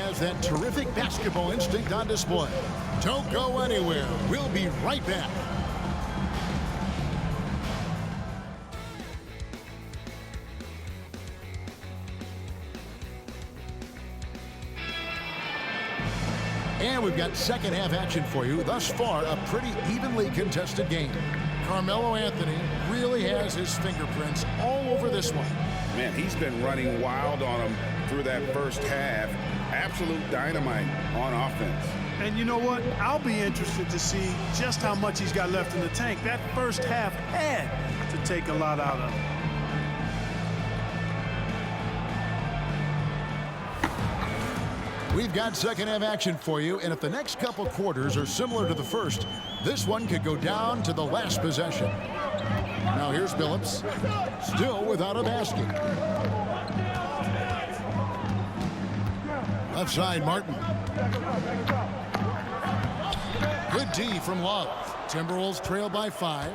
has that terrific basketball instinct on display. Don't go anywhere. We'll be right back. And we've got second half action for you. Thus far, a pretty evenly contested game. Carmelo Anthony really has his fingerprints all over this one. Man, he's been running wild on him through that first half. Absolute dynamite on offense. And you know what? I'll be interested to see just how much he's got left in the tank. That first half had to take a lot out of him. We've got second half action for you, and if the next couple quarters are similar to the first, this one could go down to the last possession. Now here's Billups, still without a basket. Left side, Martin. Good D from Love. Timberwolves trail by 5.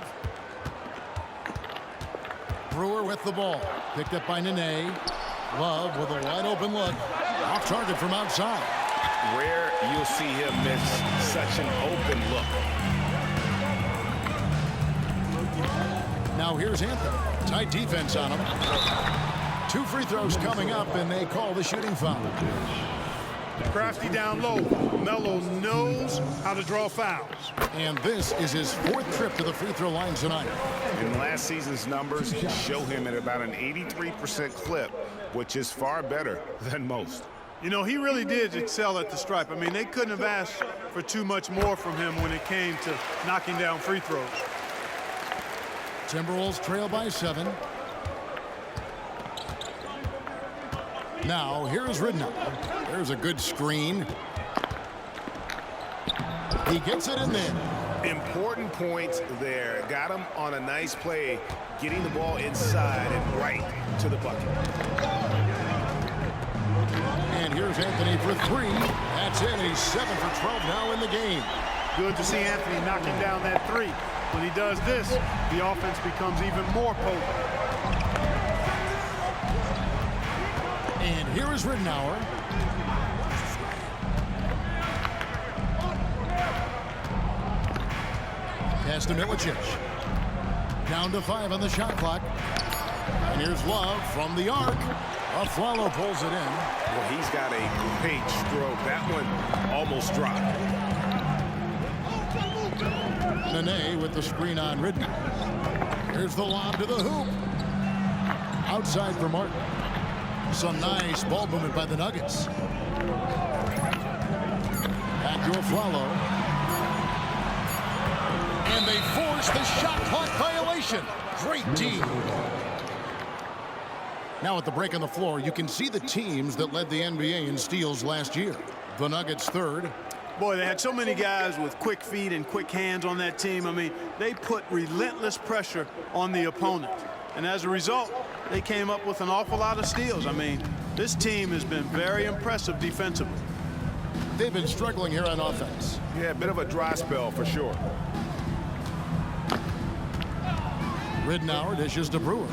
Brewer with the ball. Picked up by Nene. Love with a wide open look. Off target from outside. Rare you'll see him miss such an open look. Now here's Anthony. Tight defense on him. 2 free throws coming up, and they call the shooting foul. Crafty down low. Melo knows how to draw fouls. And this is his 4th trip to the free throw line tonight. In last season's numbers show him at about an 83% clip, which is far better than most. You know, he really did excel at the stripe. I mean, they couldn't have asked for too much more from him when it came to knocking down free throws. Timberwolves trail by 7. Now, here's Ridnour. There's a good screen. He gets it in there. Important points there. Got him on a nice play, getting the ball inside and right to the bucket. And here's Anthony for 3. That's it. He's 7 for 12 now in the game. Good to see Anthony knocking down that 3. When he does this, the offense becomes even more potent. And here is Ridnour. Pass to Milicic. Down to 5 on the shot clock. And here's Love from the arc. Afflalo pulls it in. Well, he's got a great stroke. That one almost dropped. Nene with the screen on Ridnour. Here's the lob to the hoop. Outside for Martin. Some nice ball movement by the Nuggets. Back to Afflalo. And they force the shot clock violation. Great D. Now at the break on the floor, you can see the teams that led the NBA in steals last year. The Nuggets 3rd. Boy, they had so many guys with quick feet and quick hands on that team. I mean, they put relentless pressure on the opponent. And as a result, they came up with an awful lot of steals. I mean, this team has been very impressive defensively. They've been struggling here on offense. Yeah, a bit of a dry spell for sure. Ridnour dishes to Brewer.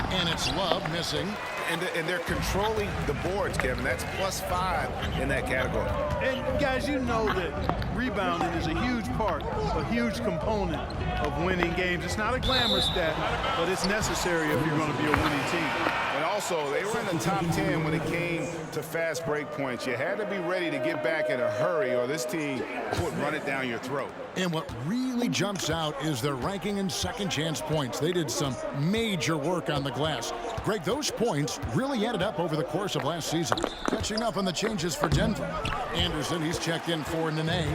And it's Love missing. And they're controlling the boards, Kevin. That's +5 in that category. And guys, you know that rebounding is a huge part, a huge component of winning games. It's not a glamour stat, but it's necessary if you're going to be a winning team. And also, they were in the top 10 when it came to fast break points. You had to be ready to get back in a hurry, or this team would run it down your throat. And what really jumps out is their ranking in second chance points. They did some major work on the glass. Greg, those points really added up over the course of last season. Catching up on the changes for Denver. Anderson, he's checked in for Nene.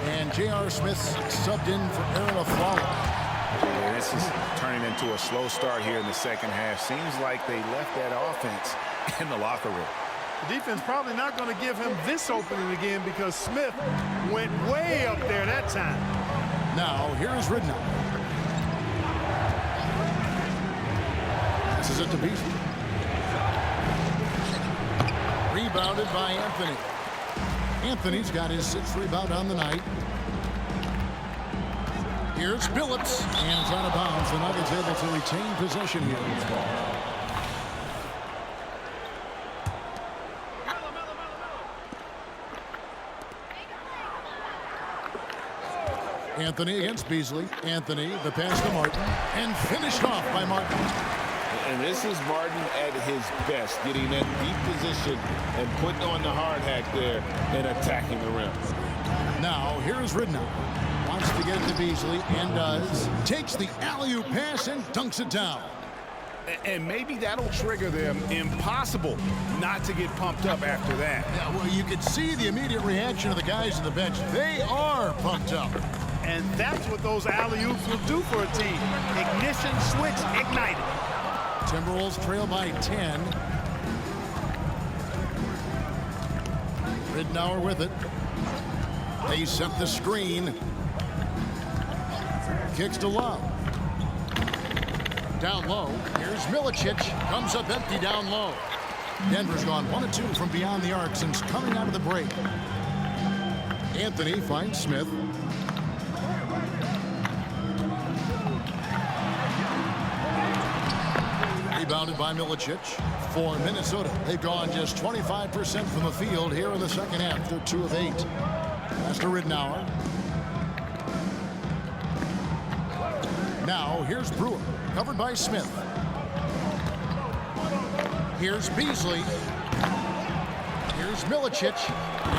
And J.R. Smith's subbed in for Aaron Afflalo. Yeah, this is turning into a slow start here in the second half. Seems like they left that offense in the locker room. The defense probably not going to give him this opening again because Smith went way up there that time. Now, here's Ridnour. This is it to Beasley. Rebounded by Anthony. Anthony's got his 6th rebound on the night. Here's Billups, and it's out of bounds. The Nuggets able to retain possession here. Anthony against Beasley. Anthony, the pass to Martin, and finished off by Martin. And this is Martin at his best, getting that deep position and putting on the hard hat there and attacking the rim. Now, here's Ridnour. Wants to get it to Beasley, and does. Takes the alley-oop pass and dunks it down. And maybe that'll trigger them. Impossible not to get pumped up after that. Yeah, well, you could see the immediate reaction of the guys on the bench. They are pumped up. And that's what those alley-oops will do for a team. Ignition switch ignited. Timberwolves trail by 10. Ridnour with it. They set the screen. Kicks to Love. Down low. Here's Milicic. Comes up empty down low. Denver's gone 1 of 2 from beyond the arc since coming out of the break. Anthony finds Smith. Rebounded by Milicic for Minnesota. They've gone just 25% from the field here in the second half. They're 2 of 8. Pass to Ridnour. Now here's Brewer, covered by Smith. Here's Beasley. Here's Milicic.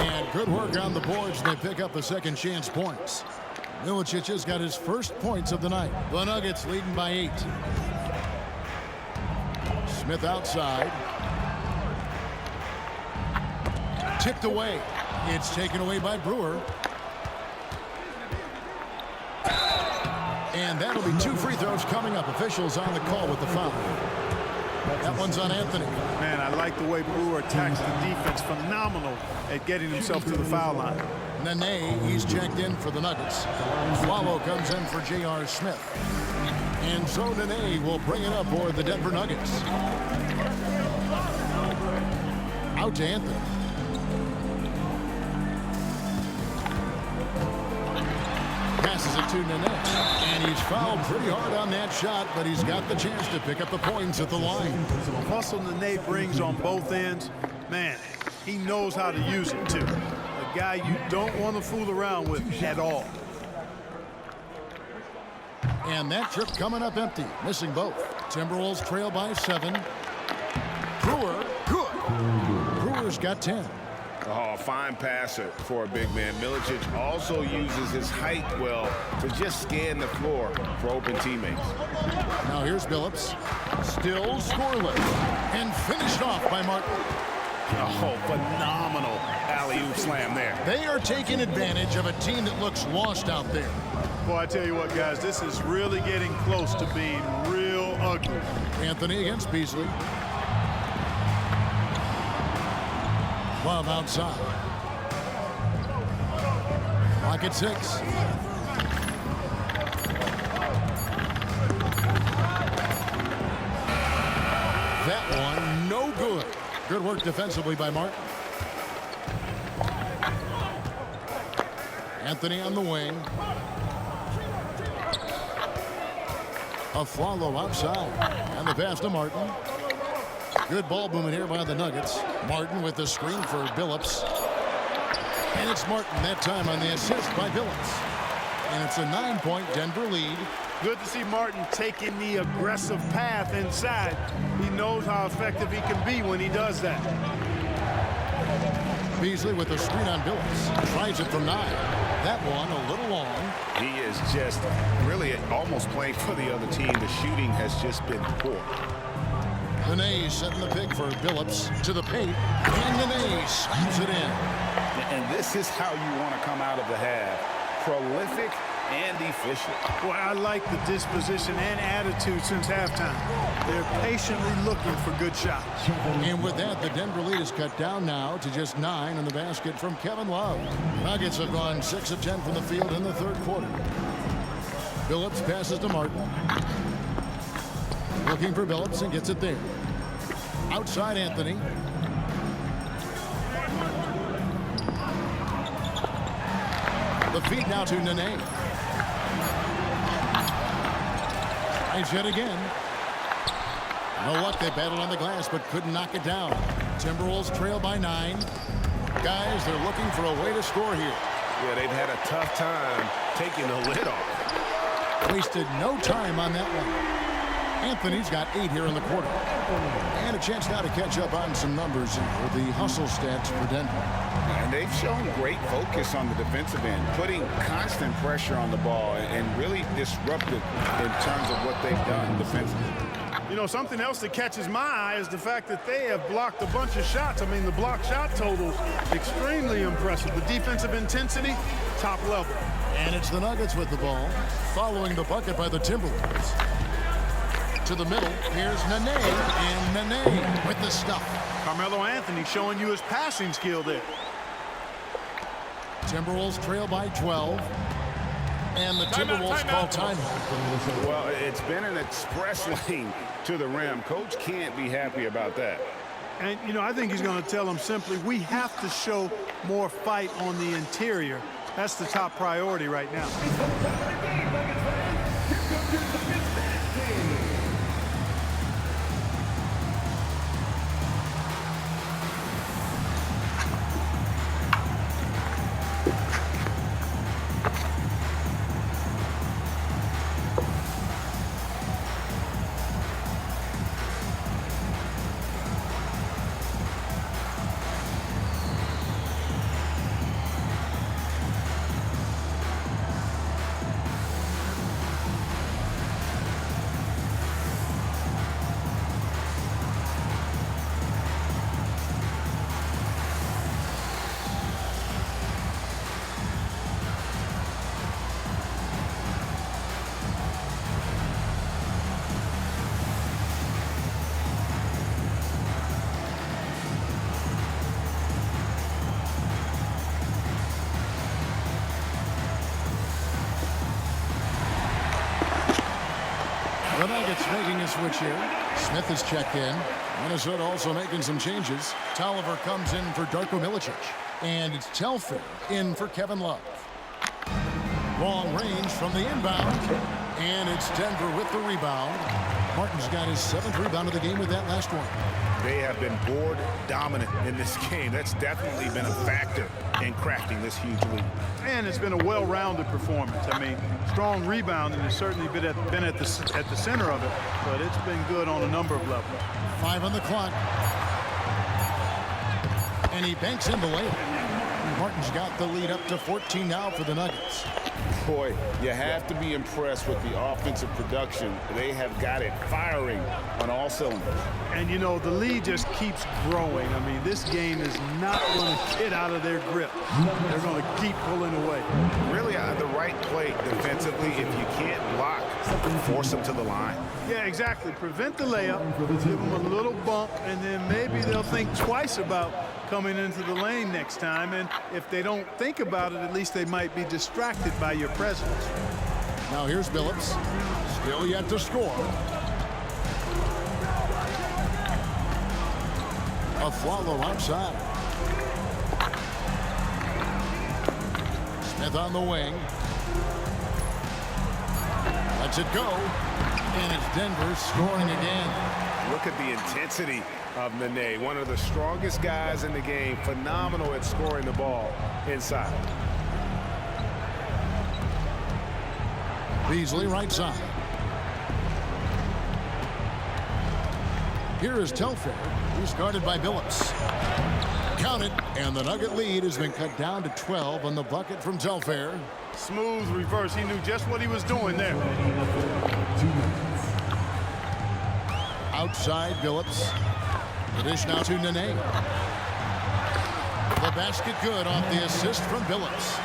And good work on the boards. They pick up the second chance points. Milicic has got his first points of the night. The Nuggets leading by 8. Smith outside. Tipped away. It's taken away by Brewer. And that'll be 2 free throws coming up. Officials on the call with the foul. That one's on Anthony. Man, I like the way Brewer attacks the defense. Phenomenal at getting himself to the foul line. Nene, he's checked in for the Nuggets. Swallow comes in for J.R. Smith. And so Nene will bring it up for the Denver Nuggets. Out to Anthony. Passes it to Nene. And he's fouled pretty hard on that shot, but he's got the chance to pick up the points at the line. Hustle Nene brings on both ends. Man, he knows how to use it, too. A guy you don't want to fool around with at all. And that trip coming up empty, missing both. Timberwolves trail by 7. Brewer, good. Brewer's got 10. Oh, fine passer for a big man. Milicic also uses his height well to just scan the floor for open teammates. Now here's Billups. Still scoreless. And finished off by Martin. Oh, phenomenal alley-oop slam there. They are taking advantage of a team that looks lost out there. Boy, I tell you what, guys, this is really getting close to being real ugly. Anthony against Beasley. Love outside. Clock at 6. That one, no good. Good work defensively by Martin. Anthony on the wing. A follow outside. And the pass to Martin. Good ball movement here by the Nuggets. Martin with the screen for Billups. And it's Martin that time on the assist by Billups. And it's a 9-point Denver lead. Good to see Martin taking the aggressive path inside. He knows how effective he can be when he does that. Beasley with the screen on Billups. Tries it from 9. That one a little long. He is just really almost playing for the other team. The shooting has just been poor. Nene setting the pick for Billups to the paint. And Nene slams it in. And this is how you want to come out of the half. Prolific and efficient. Boy, I like the disposition and attitude since halftime. They're patiently looking for good shots. And with that, the Denver lead is cut down now to just 9 in the basket from Kevin Love. Nuggets have gone 6 of 10 from the field in the third quarter. Billups passes to Martin. Looking for Billups and gets it there. Outside Anthony. The feed now to Nene. Nice hit again. No luck, they battled on the glass but couldn't knock it down. Timberwolves trail by 9. Guys, they're looking for a way to score here. Yeah, they've had a tough time taking the lid off. Wasted no time on that one. Anthony's got 8 here in the quarter. And a chance now to catch up on some numbers with the hustle stats for Denver. And they've shown great focus on the defensive end, putting constant pressure on the ball and really disruptive in terms of what they've done defensively. You know, something else that catches my eye is the fact that they have blocked a bunch of shots. I mean, the block shot total, extremely impressive. The defensive intensity, top level. And it's the Nuggets with the ball, following the bucket by the Timberwolves. To the middle, here's Nene, and Nene with the stuff. Carmelo Anthony showing you his passing skill there. Timberwolves trail by 12. And the Timberwolves call timeout. Well, it's been an express lane to the rim. Coach can't be happy about that. And, you know, I think he's going to tell them simply, we have to show more fight on the interior. That's the top priority right now. The Nuggets making a switch here. Smith is checked in. Minnesota also making some changes. Tolliver comes in for Darko Milicic. And it's Telfair in for Kevin Love. Long range from the inbound. And it's Denver with the rebound. Martin's got his 7th rebound of the game with that last one. They have been board dominant in this game. That's definitely been a factor in crafting this huge lead. And it's been a well-rounded performance. I mean, strong rebounding has certainly been at the center of it, but it's been good on a number of levels. 5 on the clock. And he banks in the layup. Martin's got the lead up to 14 now for the Nuggets. Boy, you have to be impressed with the offensive production. They have got it firing on all cylinders. And, you know, the lead just keeps growing. I mean, this game is not going to get out of their grip. They're going to keep pulling away. Really out of the right play defensively. If you can't block, force them to the line. Yeah, exactly. Prevent the layup, give them a little bump, and then maybe they'll think twice about coming into the lane next time. And if they don't think about it, at least they might be distracted by your presence. Now here's Billups. Still yet to score. Afflalo outside. Smith on the wing. Lets it go. And it's Denver scoring again. Look at the intensity of Nene, one of the strongest guys in the game. Phenomenal at scoring the ball inside. Beasley right side. Here is Telfair, who's guarded by Billups. Count it, and the Nugget lead has been cut down to 12 on the bucket from Telfair. Smooth reverse. He knew just what he was doing there. Outside Billups. The dish now to Nene. The basket good off the assist from Billups.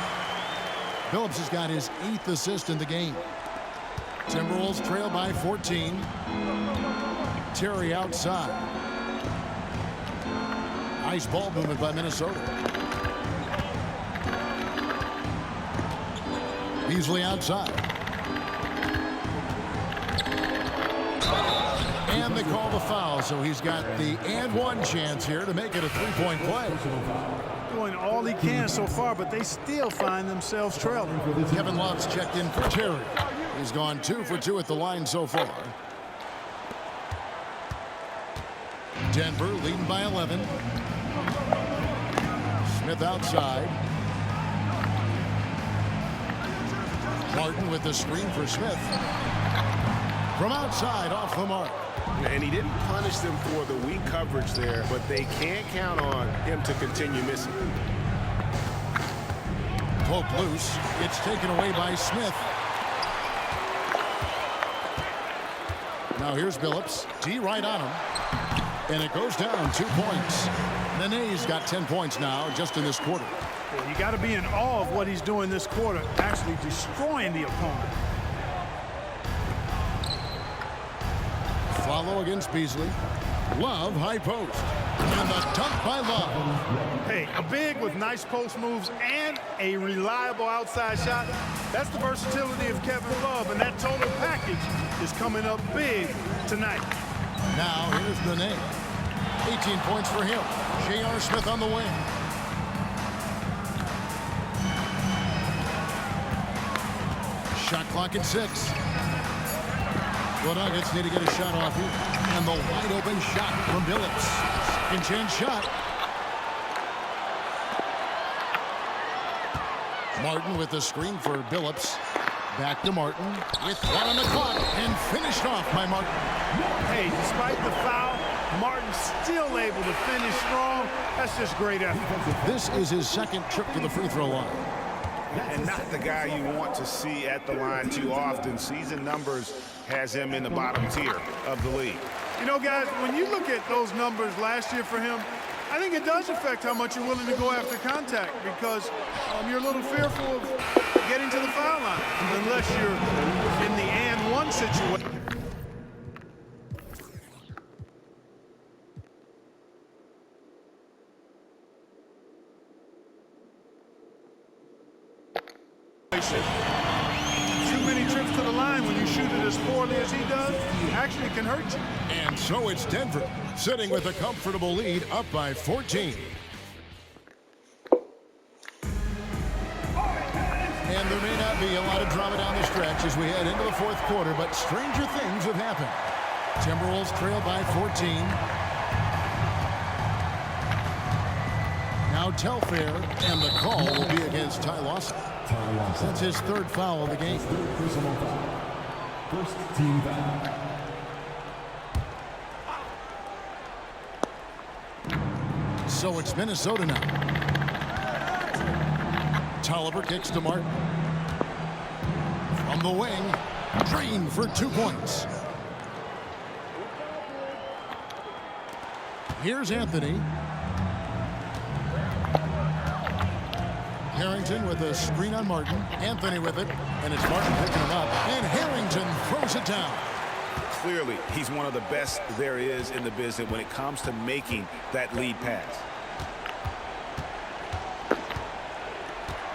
Billups has got his 8th assist in the game. Timberwolves trail by 14. Terry outside. Nice ball movement by Minnesota. Beasley outside. And they call the foul, so he's got the and one chance here to make it a 3-point play. Doing all he can so far, but they still find themselves trailing. Kevin Love's checked in for Terry. He's gone 2 for 2 at the line so far. Denver leading by 11. Smith outside. Martin with the screen for Smith. From outside, off the mark. And he didn't punish them for the weak coverage there, but they can't count on him to continue missing. Pope loose. It's taken away by Smith. Now here's Billups. D right on him. And it goes down 2 points. Nene's got 10 points now just in this quarter. Well, you got to be in awe of what he's doing this quarter, actually destroying the opponent. Follow against Beasley. Love high post. And the dunk by Love. Hey, a big with nice post moves and a reliable outside shot. That's the versatility of Kevin Love, and that total package is coming up big tonight. Now here's Nene. 18 points for him. J.R. Smith on the wing. Shot clock at 6. The Nuggets need to get a shot off here. And the wide open shot from Billups. Second chance shot. Martin with the screen for Billups. Back to Martin with 1 on the clock and finished off by Martin. Hey, despite the foul, Martin's still able to finish strong. That's just great effort. This is his second trip to the free throw line. And not the guy you want to see at the line too often. Season numbers has him in the bottom tier of the league. You know, guys, when you look at those numbers last year for him, I think it does affect how much you're willing to go after contact because you're a little fearful of getting to the foul line unless you're in the and one situation. Too many trips to the line when you shoot it as poorly as he does actually can hurt you. And so it's Denver sitting with a comfortable lead up by 14. And there may not be a lot of drama down the stretch as we head into the fourth quarter, but stranger things have happened. Timberwolves trail by 14. Now Telfair, and the call will be against Ty Lawson. That's his third foul of the game. First team foul. So it's Minnesota now. Tolliver kicks to Martin. From the wing, Green for 2 points. Here's Anthony. Harrington with a screen on Martin. Anthony with it, and it's Martin picking him up. And Harrington throws it down. Clearly, he's one of the best there is in the business when it comes to making that lead pass.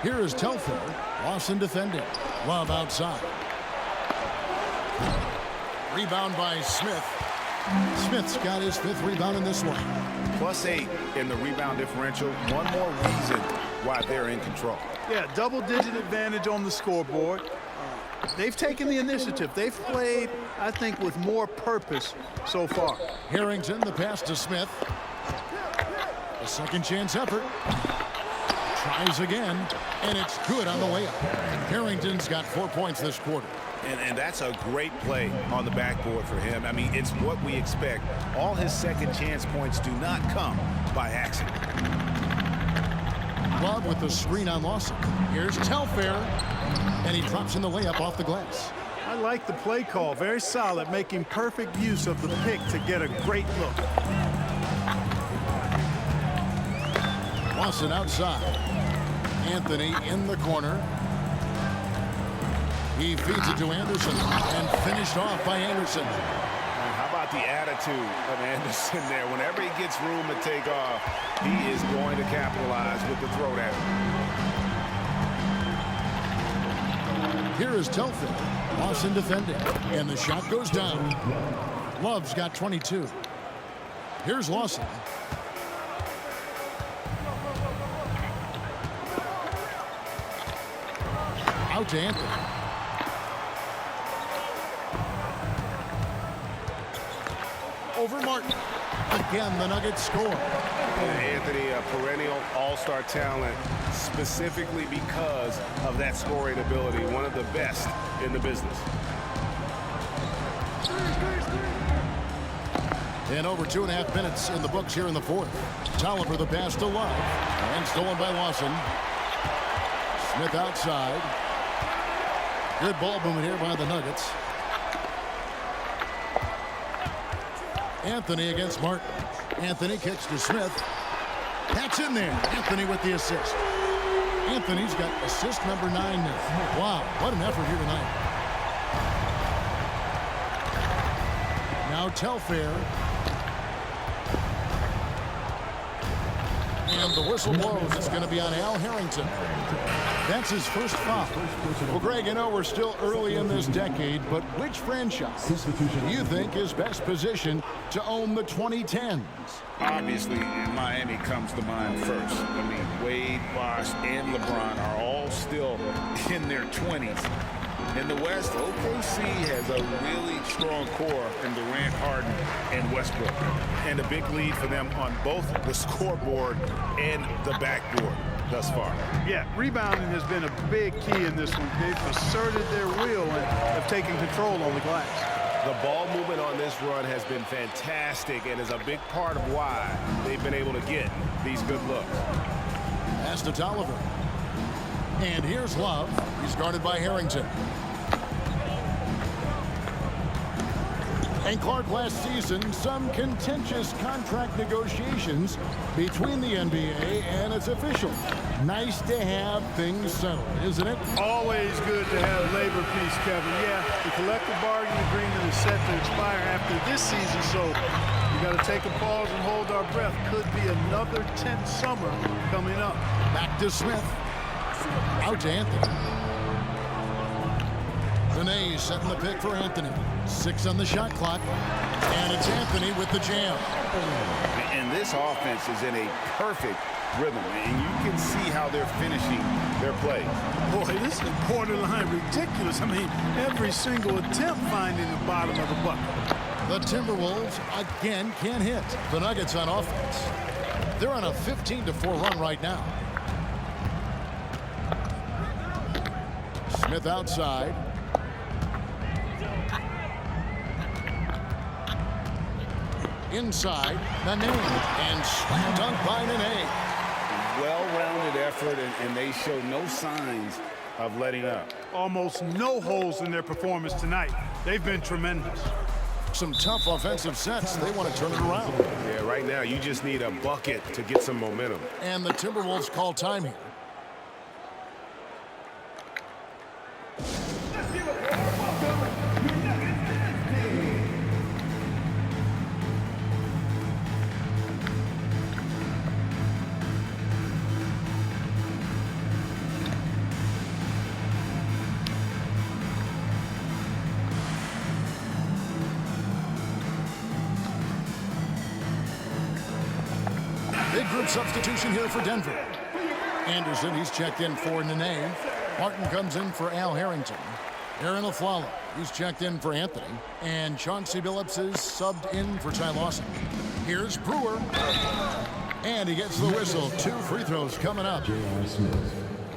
Here is Telfair. Lawson defending. Love outside. Rebound by Smith. Smith's got his 5th rebound in this one. +8 in the rebound differential. One more reason why they're in control. Yeah, double-digit advantage on the scoreboard. They've taken the initiative. They've played, I think, with more purpose so far. Harrington, the pass to Smith. A second chance effort. Tries again, and it's good on the way up. Harrington's got 4 points this quarter. And that's a great play on the backboard for him. I mean, it's what we expect. All his second chance points do not come by accident. Love with the screen on Lawson. Here's Telfair, and he drops in the layup off the glass. I like the play call. Very solid, making perfect use of the pick to get a great look. Lawson outside. Anthony in the corner. He feeds it to Anderson and finished off by Anderson. How about the attitude of Anderson there? Whenever he gets room to take off, he is going to capitalize with the throwdown. Here is Telfair. Lawson defending, and the shot goes down. Love's got 22. Here's Lawson. Out to Anthony. Over Martin. Again, the Nuggets score. Anthony, a perennial all-star. all-star talent specifically because of that scoring ability, one of the best in the business. And over 2.5 minutes in the books here in the fourth. Tolliver the pass to Love. And stolen by Lawson. Smith outside. Good ball movement here by the Nuggets. Anthony against Martin. Anthony kicks to Smith. That's in there. Anthony with the assist. Anthony's got assist number 9 now. Wow, what an effort here tonight. Now Telfair. And the whistle blows. It's going to be on Al Harrington. That's his first foul. Well, Greg, you know we're still early in this decade, but which franchise do you think is best positioned to own the 2010s? Obviously, Miami comes to mind first. I mean, Wade, Bosh, and LeBron are all still in their 20s. In the West, OKC has a really strong core in Durant, Harden, and Westbrook. And a big lead for them on both the scoreboard and the backboard thus far. Yeah, rebounding has been a big key in this one. They've asserted their will and have taken control on the glass. The ball movement on this run has been fantastic and is a big part of why they've been able to get these good looks. Pass to Tolliver. And here's Love. He's guarded by Harrington. And Clark, last season, some contentious contract negotiations between the NBA and its officials. Nice to have things settled, isn't it? Always good to have labor peace, Kevin. Yeah, the collective bargaining agreement is set to expire after this season, so we got to take a pause and hold our breath. Could be another tense summer coming up. Back to Smith. Out to Anthony. Benet setting the pick for Anthony. 6 on the shot clock. And it's Anthony with the jam. And this offense is in a perfect rhythm, and you can see how they're finishing their play. Boy, this is borderline ridiculous. I mean, every single attempt finding the bottom of the bucket. The Timberwolves again can't hit. The Nuggets on offense. They're on a 15-4 run right now. Smith outside. Inside, Nene, and slam dunk by Nene. Well-rounded effort, and they show no signs of letting up. Almost no holes in their performance tonight. They've been tremendous. Some tough offensive sets. They want to turn it around. Yeah, right now you just need a bucket to get some momentum. And the Timberwolves call time here. Big group substitution here for Denver. Anderson, he's checked in for Nene. Martin comes in for Al Harrington. Aaron Aflalo, he's checked in for Anthony. And Chauncey Billups is subbed in for Ty Lawson. Here's Brewer. And he gets the whistle. 2 free throws coming up.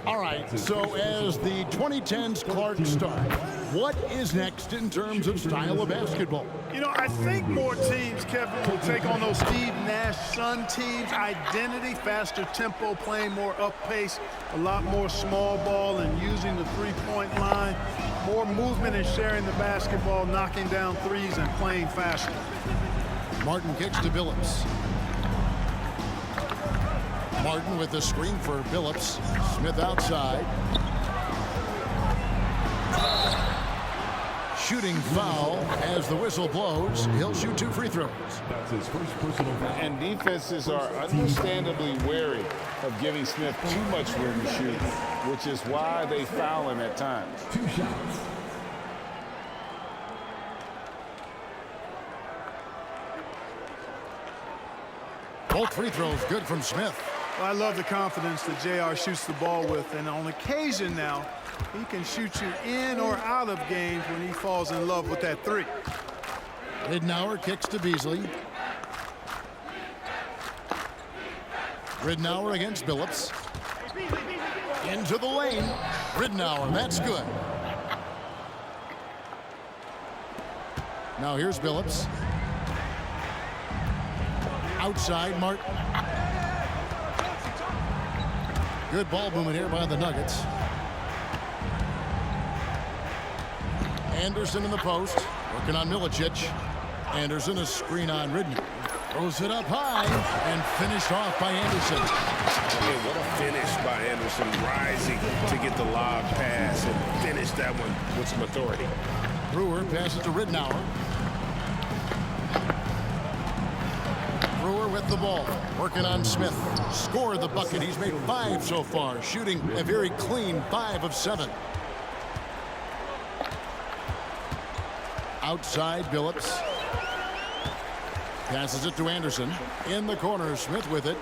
All right, so as the 2010s Clark start, what is next in terms of style of basketball? You know, I think more teams, Kevin, will take on those Steve Nash Sun teams. Identity, faster tempo, playing more up pace, a lot more small ball and using the three-point line. More movement and sharing the basketball, knocking down threes and playing faster. Martin kicks to Billups. Martin with the screen for Billups. Smith outside. Shooting foul as the whistle blows. He'll shoot 2 free throws. That's his first personal foul. And defenses are understandably wary of giving Smith too much room to shoot, which is why they foul him at times. 2 shots. Both free throws good from Smith. Well, I love the confidence that JR shoots the ball with, and on occasion now, he can shoot you in or out of games when he falls in love with that three. Ridenour kicks to Beasley. Ridnour against Billups. Into the lane. Ridnour, that's good. Now here's Billups. Outside, Martin. Good ball movement here by the Nuggets. Anderson in the post, working on Milicic. Anderson, a screen on Ridnour. Throws it up high and finished off by Anderson. Yeah, what a finish by Anderson, rising to get the lob pass and finish that one with some authority. Brewer passes to Ridnour. Brewer with the ball, working on Smith. Scored the bucket. He's made 5 so far, shooting a very clean 5 of 7. Outside, Billups. Passes it to Anderson. In the corner, Smith with it.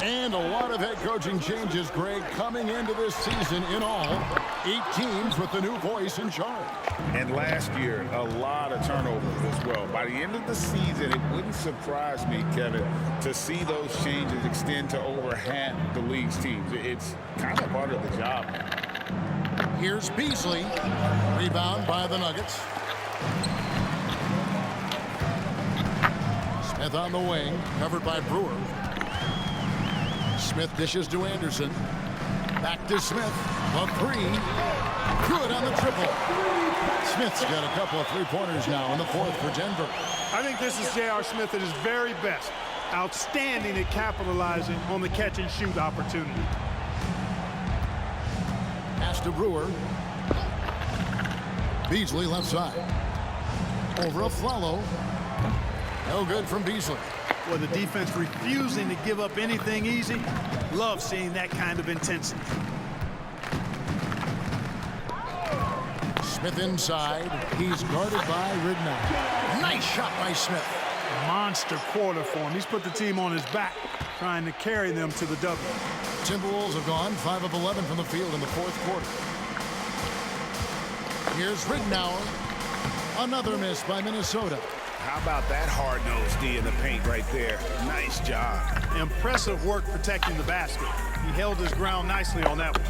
And a lot of head coaching changes, Greg, coming into this season in all. 8 teams with the new voice in charge. And last year, a lot of turnovers as well. By the end of the season, it wouldn't surprise me, Kevin, to see those changes extend to over half the league's teams. It's kind of part of the job. Here's Beasley. Rebound by the Nuggets. Smith on the wing, covered by Brewer. Smith dishes to Anderson. Back to Smith. A 3. Good on the triple. Smith's got a couple of 3-pointers now in the 4th for Denver. I think this is J.R. Smith at his very best. Outstanding at capitalizing on the catch-and-shoot opportunity. Pass to Brewer. Beasley left side. Over Afflalo. No good from Beasley. Well, the defense refusing to give up anything easy. Love seeing that kind of intensity. Smith inside. He's guarded by Ridnour. Nice shot by Smith. Monster quarter for him. He's put the team on his back, trying to carry them to the W. Timberwolves have gone 5 of 11 from the field in the 4th quarter. Here's Ridnour. Another miss by Minnesota. How about that hard-nosed D in the paint right there? Nice job. Impressive work protecting the basket. He held his ground nicely on that one.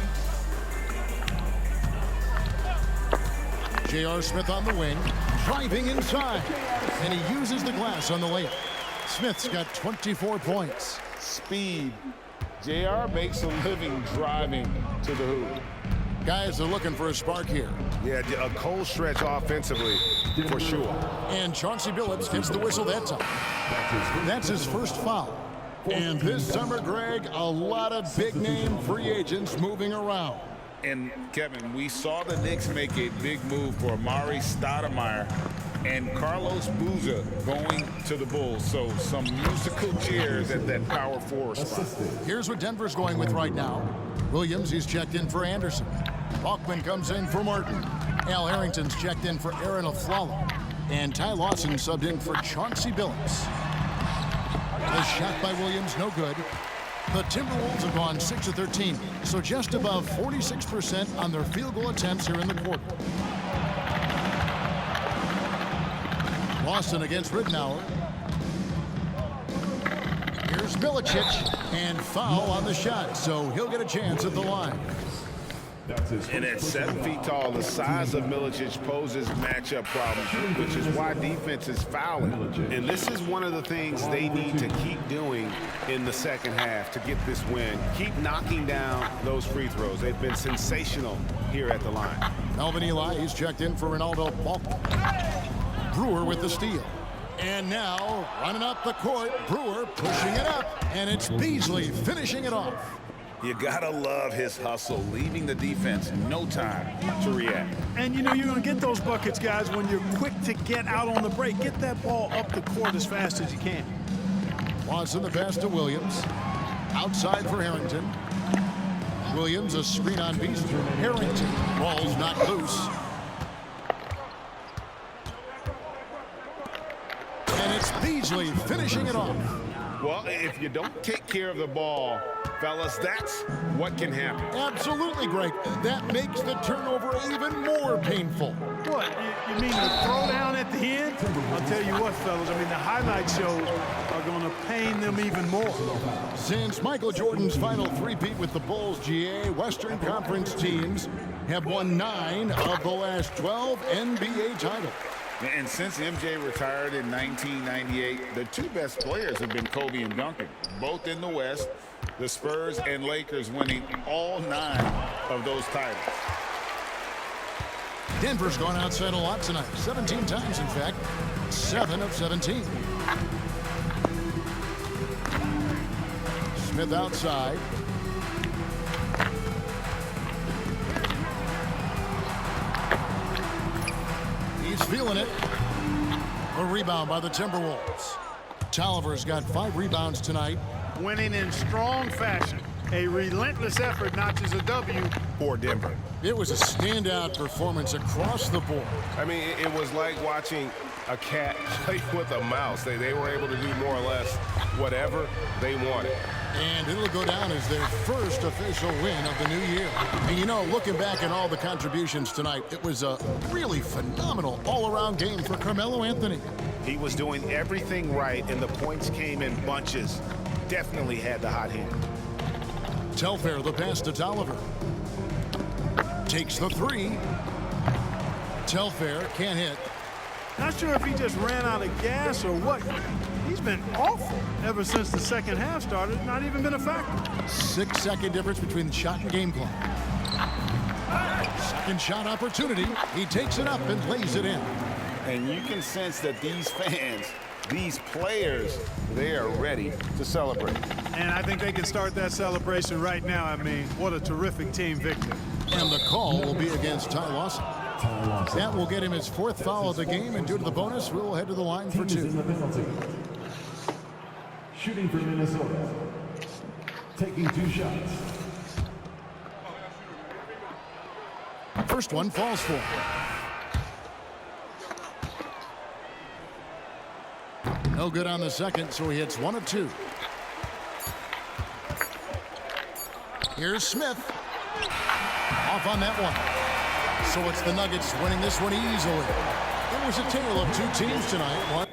J.R. Smith on the wing, driving inside, and he uses the glass on the layup. Smith's got 24 points. Speed. JR makes a living driving to the hoop. Guys are looking for a spark here. Yeah, a cold stretch offensively, for sure. And Chauncey Billups gets the whistle that time. That's his first foul. And this summer, Greg, a lot of big-name free agents moving around. And, Kevin, we saw the Knicks make a big move for Amari Stoudemire and Carlos Boozer going to the Bulls. So some musical chairs at that power forward spot. Here's what Denver's going with right now. Williams, he's checked in for Anderson. Bachman comes in for Martin. Al Harrington's checked in for Aaron Afflalo. And Ty Lawson subbed in for Chauncey Billups. The shot by Williams, no good. The Timberwolves have gone 6 of 13, so just above 46% on their field goal attempts here in the quarter. Lawson against Ridnour. Here's Milicic, and foul on the shot, so he'll get a chance at the line. And at 7 feet tall, the size of Milicic poses matchup problems, which is why defense is fouling. And this is one of the things they need to keep doing in the second half to get this win. Keep knocking down those free throws. They've been sensational here at the line. Melvin Ely, he's checked in for Ronaldo Bachman. Brewer with the steal. And now, running up the court, Brewer pushing it up, and it's Beasley finishing it off. You gotta love his hustle, leaving the defense no time to react. And you know you're going to get those buckets, guys, when you're quick to get out on the break. Get that ball up the court as fast as you can. Watson the pass to Williams. Outside for Harrington. Williams, a screen on Beasley. Harrington, ball's not loose. And it's Beasley finishing it off. Well, if you don't take care of the ball Fellas, that's what can happen. Absolutely, Greg. That makes the turnover even more painful. What, you mean the throwdown at the end? I'll tell you what, fellas, I mean, the highlight shows are going to pain them even more. Since Michael Jordan's final three-peat with the Bulls, GA, Western Conference teams have won 9 of the last 12 NBA titles. And since MJ retired in 1998, the two best players have been Kobe and Duncan, both in the West. The Spurs and Lakers winning all 9 of those titles. Denver's gone outside a lot tonight. 17 times, in fact. 7 of 17. Smith outside. He's feeling it. A rebound by the Timberwolves. Tolliver's got 5 rebounds tonight. Winning in strong fashion. A relentless effort notches a W For Denver. It was a standout performance across the board. I mean, it was like watching a cat play with a mouse. They were able to do more or less whatever they wanted. And it'll go down as their first official win of the new year. And you know, looking back at all the contributions tonight, it was a really phenomenal all-around game for Carmelo Anthony. He was doing everything right, and the points came in bunches. Definitely had the hot hand. Telfair, the pass to Tolliver. Takes the 3. Telfair can't hit. Not sure if he just ran out of gas or what. He's been awful ever since the second half started. Not even been a factor. 6-second difference between the shot and game clock. Second shot opportunity. He takes it up and lays it in. And you can sense that these fans, these players, they are ready to celebrate. And I think they can start that celebration right now. I mean, what a terrific team victory. And the call will be against Ty Lawson. That will get him his 4th foul of the game, and due to the bonus, we'll head to the line for 2. Shooting for Minnesota. Taking 2 shots. First one falls for him. No good on the second, so he hits 1 of 2. Here's Smith. Off on that one. So it's the Nuggets winning this one easily. It was a tale of 2 teams tonight. One